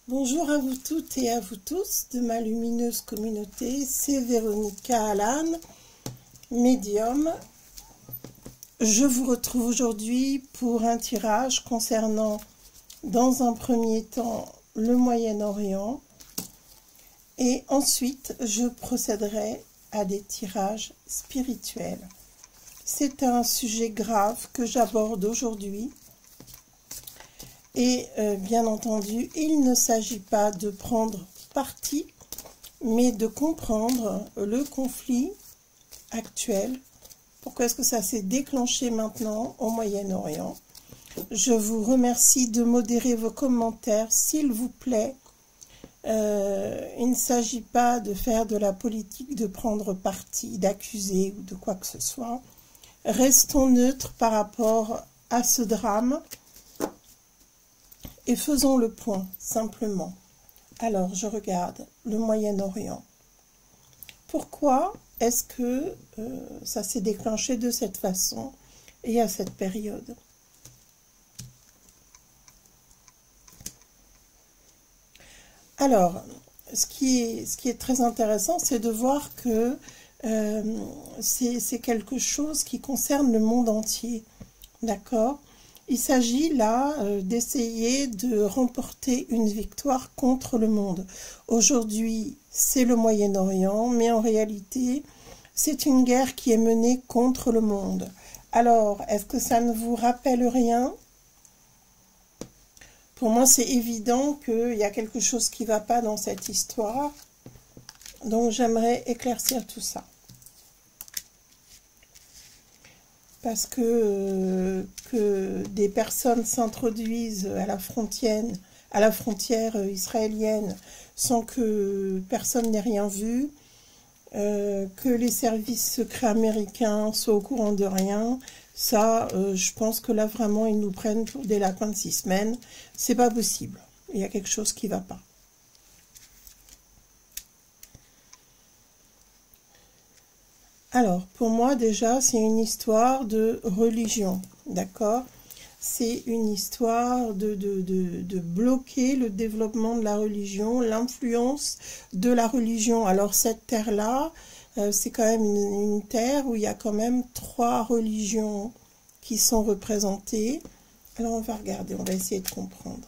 Bonjour à vous toutes et à vous tous de ma lumineuse communauté, c'est Véronica Alan, médium. Je vous retrouve aujourd'hui pour un tirage concernant, dans un premier temps, le Moyen-Orient. Et ensuite, je procéderai à des tirages spirituels. C'est un sujet grave que j'aborde aujourd'hui. Et bien entendu, il ne s'agit pas de prendre parti, mais de comprendre le conflit actuel. Pourquoi est-ce que ça s'est déclenché maintenant au Moyen-Orient? Je vous remercie de modérer vos commentaires, s'il vous plaît. Il ne s'agit pas de faire de la politique, de prendre parti, d'accuser ou de quoi que ce soit. Restons neutres par rapport à ce drame. Et faisons le point, simplement. Alors, je regarde le Moyen-Orient. Pourquoi est-ce que ça s'est déclenché de cette façon et à cette période? Alors, ce qui est très intéressant, c'est de voir que c'est quelque chose qui concerne le monde entier. D'accord ? Il s'agit là d'essayer de remporter une victoire contre le monde. Aujourd'hui, c'est le Moyen-Orient, mais en réalité, c'est une guerre qui est menée contre le monde. Alors, est-ce que ça ne vous rappelle rien? Pour moi, c'est évident qu'il y a quelque chose qui ne va pas dans cette histoire. Donc, j'aimerais éclaircir tout ça. Parce que des personnes s'introduisent à la frontière israélienne sans que personne n'ait rien vu, que les services secrets américains soient au courant de rien, ça, je pense que là, vraiment, ils nous prennent pour des lapins de 6 semaines. C'est pas possible. Il y a quelque chose qui ne va pas. Alors, pour moi, déjà, c'est une histoire de religion, d'accord? C'est une histoire de bloquer le développement de la religion, l'influence de la religion. Alors, cette terre-là, c'est quand même une terre où il y a quand même 3 religions qui sont représentées. Alors, on va regarder, on va essayer de comprendre.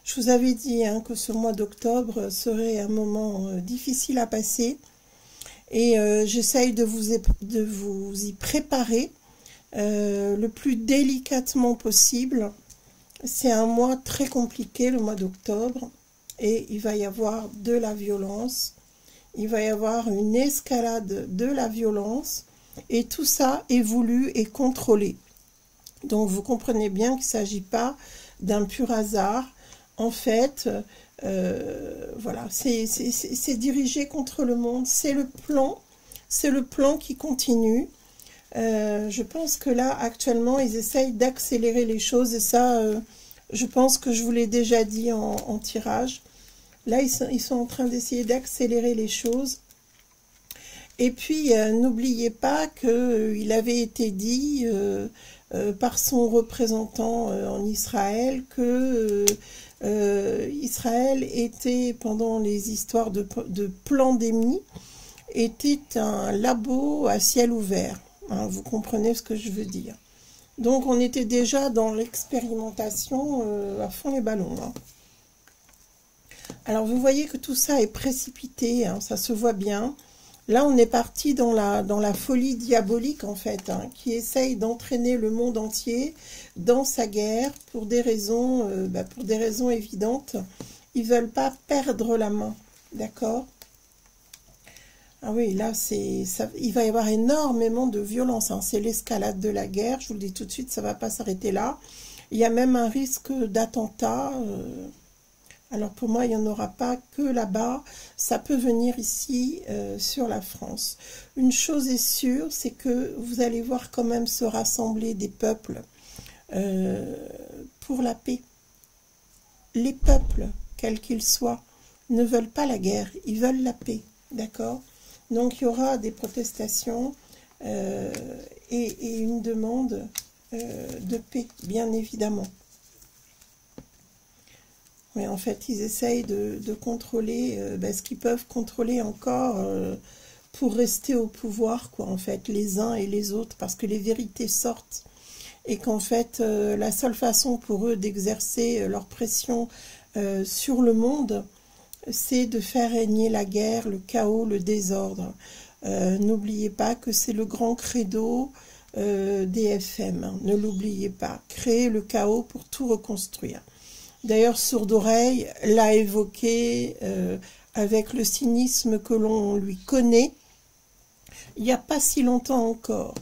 Je vous avais dit que ce mois d'octobre serait un moment difficile à passer et j'essaye de vous y préparer le plus délicatement possible. C'est un mois très compliqué, le mois d'octobre, et il va y avoir de la violence, il va y avoir une escalade de la violence et tout ça est voulu et contrôlé. Donc vous comprenez bien qu'il ne s'agit pas d'un pur hasard. En fait, voilà, c'est dirigé contre le monde, c'est le plan qui continue. Je pense que là, actuellement, ils essayent d'accélérer les choses, et ça, je pense que je vous l'ai déjà dit en tirage. Là, ils sont en train d'essayer d'accélérer les choses. Et puis, n'oubliez pas qu'il avait été dit par son représentant en Israël que Israël était, pendant les histoires de pandémie, était un labo à ciel ouvert. Hein, vous comprenez ce que je veux dire. Donc, on était déjà dans l'expérimentation à fond les ballons. Hein. Alors, vous voyez que tout ça est précipité, hein, ça se voit bien. Là, on est parti dans la folie diabolique, en fait, hein, qui essaye d'entraîner le monde entier dans sa guerre pour des raisons évidentes. Ils ne veulent pas perdre la main, d'accord? Ah oui, là, il va y avoir énormément de violence. Hein, c'est l'escalade de la guerre, je vous le dis tout de suite, ça ne va pas s'arrêter là. Il y a même un risque d'attentat. Alors pour moi, il n'y en aura pas que là-bas, ça peut venir ici sur la France. Une chose est sûre, c'est que vous allez voir quand même se rassembler des peuples pour la paix. Les peuples, quels qu'ils soient, ne veulent pas la guerre, ils veulent la paix, d'accord? Donc il y aura des protestations, et une demande de paix, bien évidemment. Mais en fait, ils essayent de contrôler ce qu'ils peuvent contrôler encore pour rester au pouvoir, quoi, en fait, les uns et les autres, parce que les vérités sortent. Et qu'en fait, la seule façon pour eux d'exercer leur pression sur le monde, c'est de faire régner la guerre, le chaos, le désordre. N'oubliez pas que c'est le grand credo des FM, hein, ne l'oubliez pas. Créer le chaos pour tout reconstruire. D'ailleurs, Sourde Oreille l'a évoqué avec le cynisme que l'on lui connaît, il n'y a pas si longtemps encore.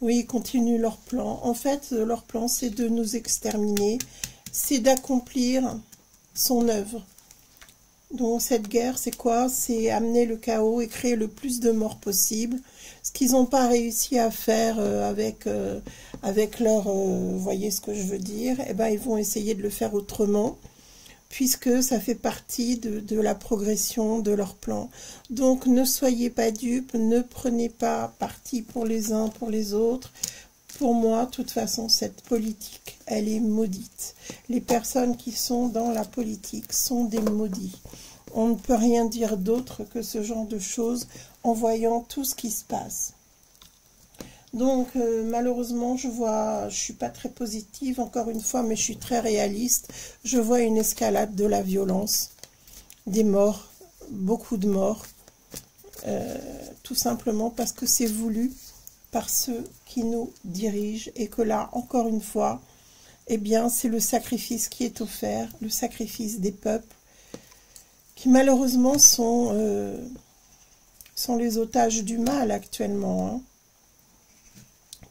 Oui, ils continuent leur plan. En fait, leur plan, c'est de nous exterminer, c'est d'accomplir son œuvre. Donc cette guerre, c'est quoi? C'est amener le chaos et créer le plus de morts possible. Ce qu'ils n'ont pas réussi à faire avec leur... vous voyez ce que je veux dire? Eh ben, ils vont essayer de le faire autrement, puisque ça fait partie de la progression de leur plan. Donc ne soyez pas dupes, ne prenez pas parti pour les uns, pour les autres. Pour moi, de toute façon, cette politique, elle est maudite. Les personnes qui sont dans la politique sont des maudits. On ne peut rien dire d'autre que ce genre de choses en voyant tout ce qui se passe. Donc, malheureusement, je suis pas très positive, encore une fois, mais je suis très réaliste. Je vois une escalade de la violence, des morts, beaucoup de morts, tout simplement parce que c'est voulu par ceux qui nous dirigent et que là, encore une fois, eh bien, c'est le sacrifice qui est offert, le sacrifice des peuples, qui malheureusement sont les otages du mal actuellement, hein.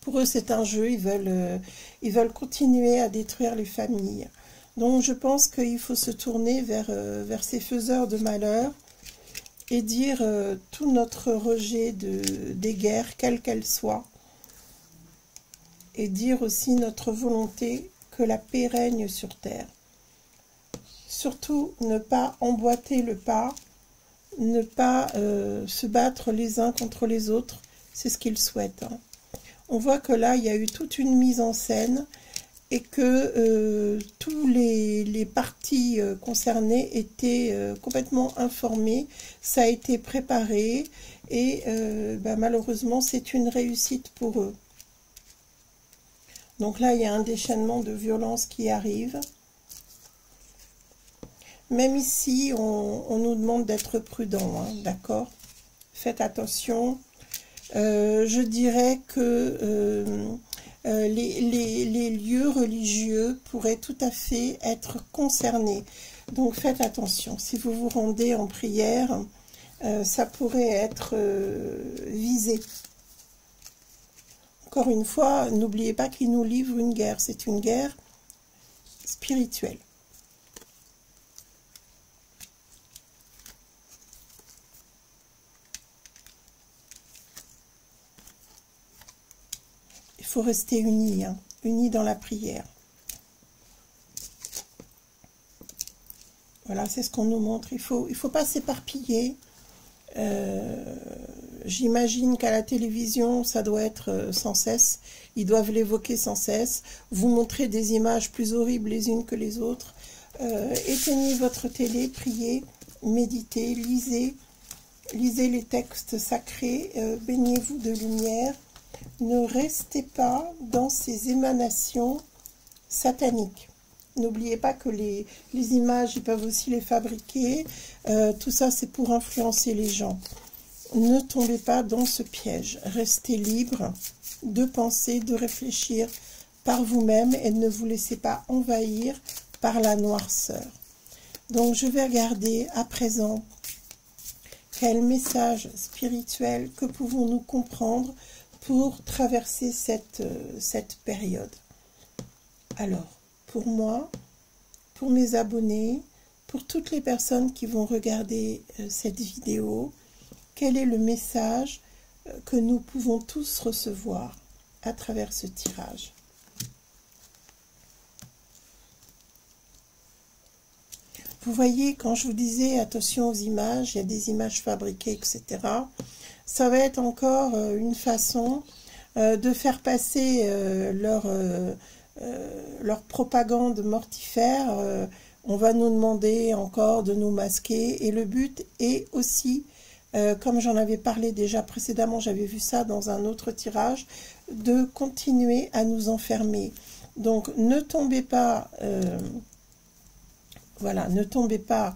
Pour eux, c'est un jeu, ils veulent continuer à détruire les familles. Donc, je pense qu'il faut se tourner vers ces faiseurs de malheur et dire tout notre rejet des guerres, quelles qu'elles soient, et dire aussi notre volonté que la paix règne sur terre. Surtout, ne pas emboîter le pas, ne pas se battre les uns contre les autres, c'est ce qu'ils souhaitent, hein. On voit que là, il y a eu toute une mise en scène et que tous les partis concernés étaient complètement informés. Ça a été préparé et malheureusement, c'est une réussite pour eux. Donc là, il y a un déchaînement de violence qui arrive. Même ici, on nous demande d'être prudents, hein, d'accord? Faites attention. Je dirais que les lieux religieux pourraient tout à fait être concernés. Donc faites attention. Si vous vous rendez en prière, ça pourrait être visé. Encore une fois, n'oubliez pas qu'ils nous livrent une guerre. C'est une guerre spirituelle. Il faut rester unis, hein, unis dans la prière. Voilà, c'est ce qu'on nous montre. Il faut pas s'éparpiller. J'imagine qu'à la télévision, ça doit être sans cesse. Ils doivent l'évoquer sans cesse. Vous montrer des images plus horribles les unes que les autres. Éteignez votre télé, priez, méditez, lisez les textes sacrés, baignez-vous de lumière. Ne restez pas dans ces émanations sataniques. N'oubliez pas que les images, ils peuvent aussi les fabriquer. Tout ça, c'est pour influencer les gens. Ne tombez pas dans ce piège. Restez libre de penser, de réfléchir par vous-même et ne vous laissez pas envahir par la noirceur. Donc, je vais regarder à présent quel message spirituel que pouvons-nous comprendre pour traverser cette période. Alors, pour moi, pour mes abonnés, pour toutes les personnes qui vont regarder cette vidéo, quel est le message que nous pouvons tous recevoir à travers ce tirage? Vous voyez, quand je vous disais attention aux images, il y a des images fabriquées, etc. Ça va être encore une façon de faire passer leur propagande mortifère. On va nous demander encore de nous masquer. Et le but est aussi, comme j'en avais parlé déjà précédemment, j'avais vu ça dans un autre tirage, de continuer à nous enfermer. Donc ne tombez pas, voilà, ne tombez pas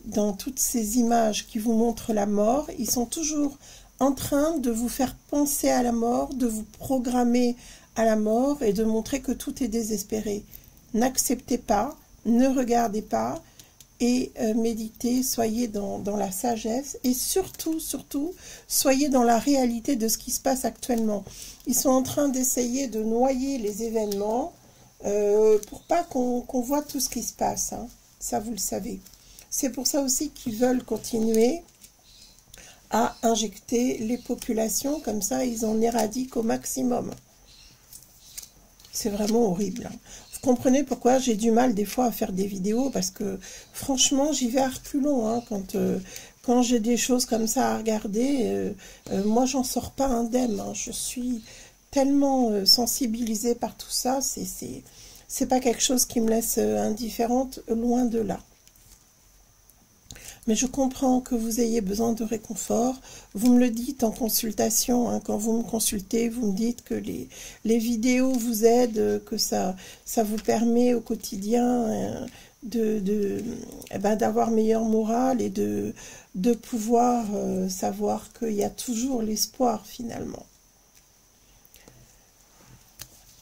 dans toutes ces images qui vous montrent la mort. Ils sont toujours en train de vous faire penser à la mort, de vous programmer à la mort et de montrer que tout est désespéré. N'acceptez pas, ne regardez pas et méditez, soyez dans la sagesse et surtout, soyez dans la réalité de ce qui se passe actuellement. Ils sont en train d'essayer de noyer les événements pour pas qu'on voit tout ce qui se passe, hein. Ça, vous le savez. C'est pour ça aussi qu'ils veulent continuer à injecter les populations, comme ça ils en éradiquent au maximum. C'est vraiment horrible, hein. Vous comprenez pourquoi j'ai du mal des fois à faire des vidéos, parce que franchement j'y vais à reculons, hein, quand j'ai des choses comme ça à regarder, moi j'en sors pas indemne, hein. Je suis tellement sensibilisée par tout ça, c'est pas quelque chose qui me laisse indifférente, loin de là. Mais je comprends que vous ayez besoin de réconfort. Vous me le dites en consultation, hein, quand vous me consultez, vous me dites que les vidéos vous aident, que ça vous permet au quotidien d'avoir meilleur moral et de pouvoir savoir qu'il y a toujours l'espoir finalement.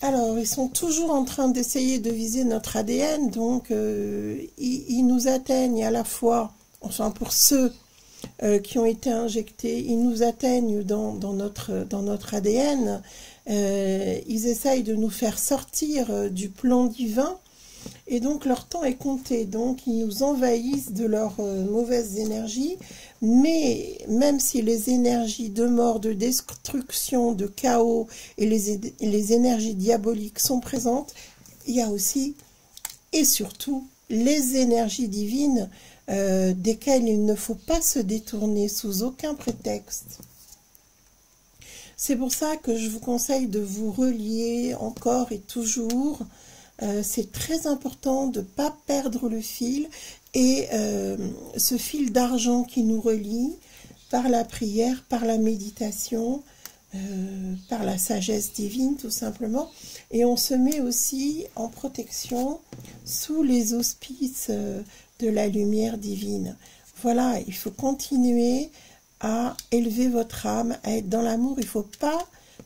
Alors, ils sont toujours en train d'essayer de viser notre ADN, donc ils nous atteignent à la fois, enfin pour ceux qui ont été injectés, ils nous atteignent dans notre ADN, ils essayent de nous faire sortir du plan divin, et donc leur temps est compté, donc ils nous envahissent de leurs mauvaises énergies, mais même si les énergies de mort, de destruction, de chaos et les énergies diaboliques sont présentes, il y a aussi et surtout les énergies divines desquelles il ne faut pas se détourner sous aucun prétexte. C'est pour ça que je vous conseille de vous relier encore et toujours. C'est très important de ne pas perdre le fil et ce fil d'argent qui nous relie par la prière, par la méditation, par la sagesse divine tout simplement. Et on se met aussi en protection sous les auspices de la lumière divine. Voilà, il faut continuer à élever votre âme, à être dans l'amour. Il ne faut pas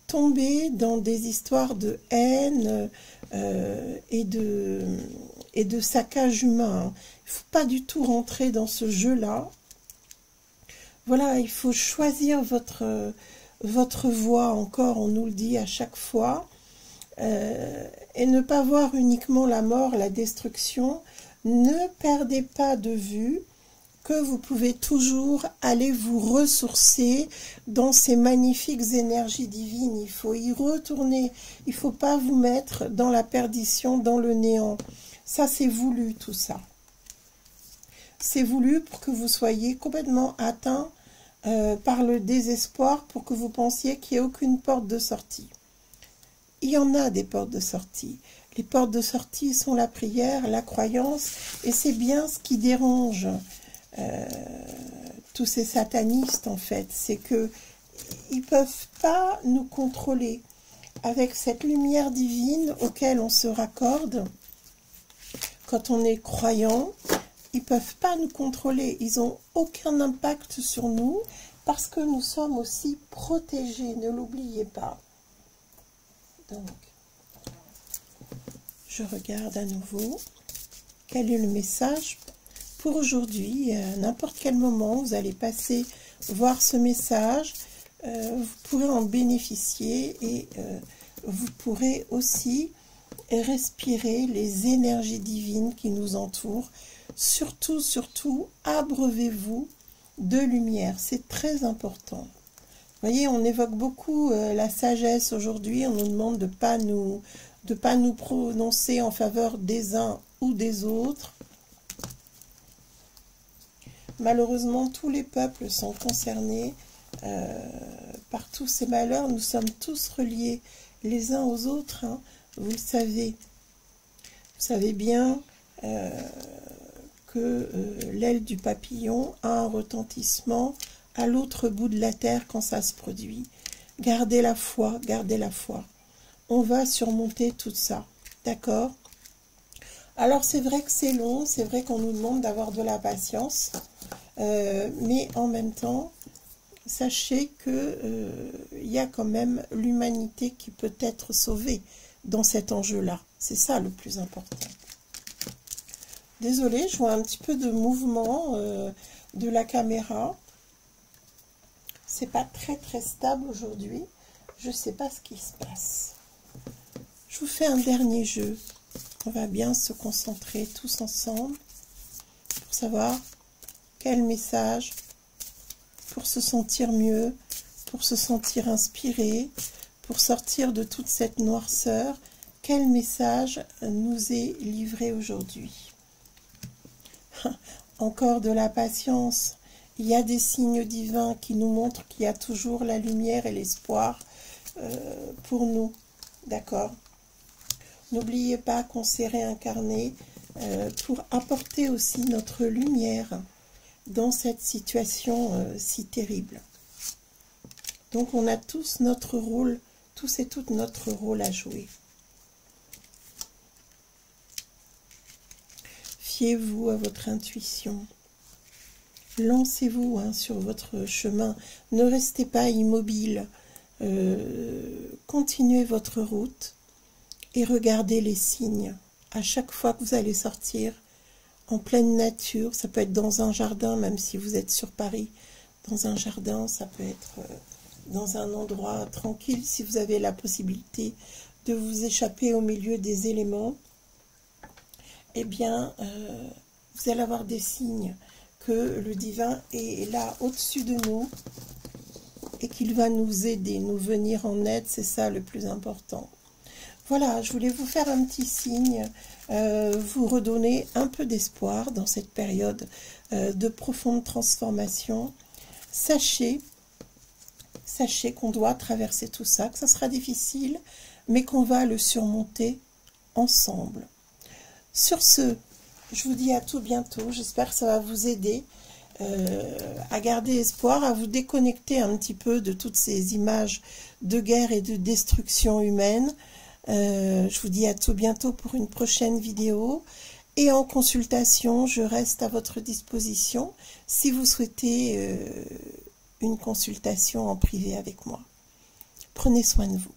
tomber dans des histoires de haine et de saccage humain. Il ne faut pas du tout rentrer dans ce jeu-là. Voilà, il faut choisir votre voie, encore, on nous le dit à chaque fois, et ne pas voir uniquement la mort, la destruction. Ne perdez pas de vue que vous pouvez toujours aller vous ressourcer dans ces magnifiques énergies divines. Il faut y retourner. Il ne faut pas vous mettre dans la perdition, dans le néant. Ça, c'est voulu, tout ça. C'est voulu pour que vous soyez complètement atteint par le désespoir, pour que vous pensiez qu'il n'y ait aucune porte de sortie. Il y en a des portes de sortie. Les portes de sortie sont la prière, la croyance, et c'est bien ce qui dérange tous ces satanistes en fait, c'est que ils peuvent pas nous contrôler avec cette lumière divine auquel on se raccorde quand on est croyant. Ils peuvent pas nous contrôler, ils ont aucun impact sur nous parce que nous sommes aussi protégés, ne l'oubliez pas. Donc je regarde à nouveau quel est le message pour aujourd'hui. À n'importe quel moment, vous allez passer voir ce message, vous pourrez en bénéficier et vous pourrez aussi respirer les énergies divines qui nous entourent. Surtout, abreuvez-vous de lumière, c'est très important. Vous voyez, on évoque beaucoup la sagesse aujourd'hui, on nous demande de pas nous prononcer en faveur des uns ou des autres. Malheureusement, tous les peuples sont concernés par tous ces malheurs. Nous sommes tous reliés les uns aux autres, hein, vous le savez. Vous savez bien que l'aile du papillon a un retentissement à l'autre bout de la terre quand ça se produit. Gardez la foi, gardez la foi. On va surmonter tout ça, d'accord? Alors c'est vrai que c'est long, c'est vrai qu'on nous demande d'avoir de la patience, mais en même temps, sachez que y a quand même l'humanité qui peut être sauvée dans cet enjeu-là. C'est ça le plus important. Désolée, je vois un petit peu de mouvement de la caméra. C'est pas très stable aujourd'hui. Je sais pas ce qui se passe. Je vous fais un dernier jeu. On va bien se concentrer tous ensemble pour savoir quel message, pour se sentir mieux, pour se sentir inspiré, pour sortir de toute cette noirceur, quel message nous est livré aujourd'hui. Encore de la patience. Il y a des signes divins qui nous montrent qu'il y a toujours la lumière et l'espoir pour nous. D'accord? N'oubliez pas qu'on s'est réincarné pour apporter aussi notre lumière dans cette situation si terrible. Donc on a tous notre rôle, tous et toutes notre rôle à jouer. Fiez-vous à votre intuition. Lancez-vous sur votre chemin. Ne restez pas immobile. Continuez votre route et regardez les signes. À chaque fois que vous allez sortir en pleine nature, ça peut être dans un jardin, même si vous êtes sur Paris, dans un jardin, ça peut être dans un endroit tranquille, si vous avez la possibilité de vous échapper au milieu des éléments, eh bien, vous allez avoir des signes que le divin est là au-dessus de nous et qu'il va nous aider, nous venir en aide, c'est ça le plus important. Voilà, je voulais vous faire un petit signe, vous redonner un peu d'espoir dans cette période de profonde transformation. Sachez qu'on doit traverser tout ça, que ça sera difficile, mais qu'on va le surmonter ensemble. Sur ce, je vous dis à tout bientôt. J'espère que ça va vous aider à garder espoir, à vous déconnecter un petit peu de toutes ces images de guerre et de destruction humaine. Je vous dis à tout bientôt pour une prochaine vidéo. Et en consultation, je reste à votre disposition si vous souhaitez une consultation en privé avec moi. Prenez soin de vous.